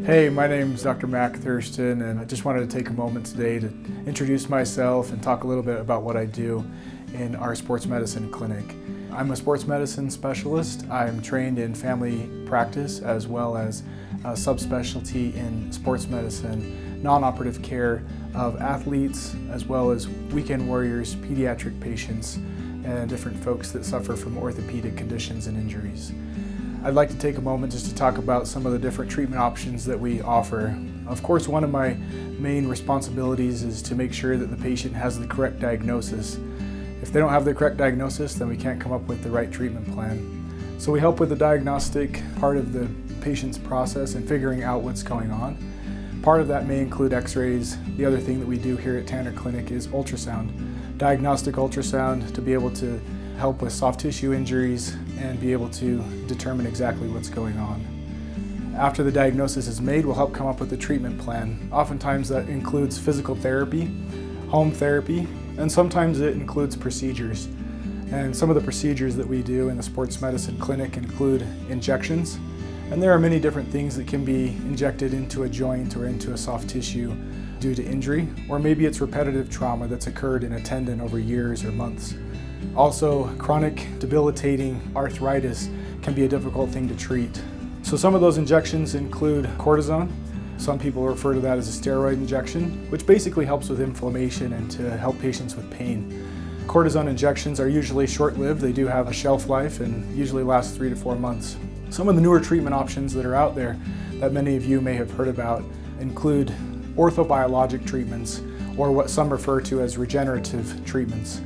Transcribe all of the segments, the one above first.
Hey, my name's Dr. Mac Thurston, and I just wanted to take a moment today to introduce myself and talk a little bit about what I do in our sports medicine clinic. I'm a sports medicine specialist. I'm trained in family practice as well as a subspecialty in sports medicine, non-operative care of athletes as well as weekend warriors, pediatric patients, and different folks that suffer from orthopedic conditions and injuries. I'd like to take a moment just to talk about some of the different treatment options that we offer. Of course, one of my main responsibilities is to make sure that the patient has the correct diagnosis. If they don't have the correct diagnosis, then we can't come up with the right treatment plan. So we help with the diagnostic part of the patient's process and figuring out what's going on. Part of that may include x-rays. The other thing that we do here at Tanner Clinic is ultrasound. Diagnostic ultrasound to be able to help with soft tissue injuries and be able to determine exactly what's going on. After the diagnosis is made, we'll help come up with a treatment plan. Oftentimes that includes physical therapy, home therapy, and sometimes it includes procedures. And some of the procedures that we do in the sports medicine clinic include injections. And there are many different things that can be injected into a joint or into a soft tissue due to injury, or maybe it's repetitive trauma that's occurred in a tendon over years or months. Also, chronic debilitating arthritis can be a difficult thing to treat. So some of those injections include cortisone. Some people refer to that as a steroid injection, which basically helps with inflammation and to help patients with pain. Cortisone injections are usually short-lived. They do have a shelf life and usually last 3 to 4 months. Some of the newer treatment options that are out there that many of you may have heard about include ortho biologic treatments, or what some refer to as regenerative treatments.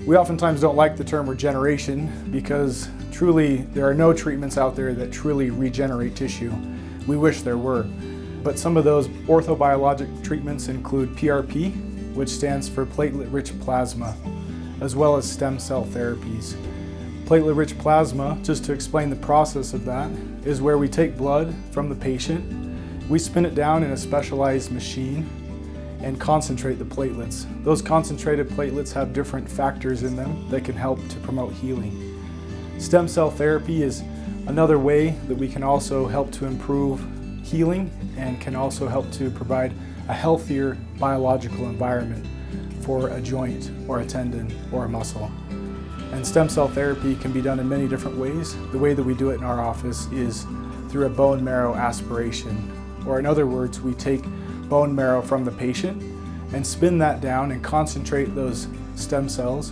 We oftentimes don't like the term regeneration because truly there are no treatments out there that truly regenerate tissue. We wish there were. But some of those orthobiologic treatments include PRP, which stands for platelet-rich plasma, as well as stem cell therapies. Platelet-rich plasma, just to explain the process of that, is where we take blood from the patient, we spin it down in a specialized machine, and concentrate the platelets. Those concentrated platelets have different factors in them that can help to promote healing. Stem cell therapy is another way that we can also help to improve healing and can also help to provide a healthier biological environment for a joint or a tendon or a muscle. And stem cell therapy can be done in many different ways. The way that we do it in our office is through a bone marrow aspiration, or in other words, we take bone marrow from the patient and spin that down and concentrate those stem cells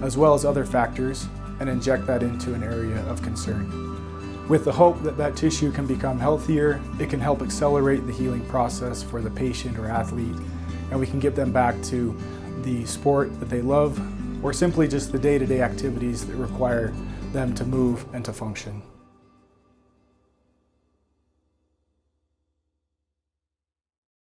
as well as other factors and inject that into an area of concern. With the hope that that tissue can become healthier, it can help accelerate the healing process for the patient or athlete, and we can get them back to the sport that they love or simply just the day-to-day activities that require them to move and to function.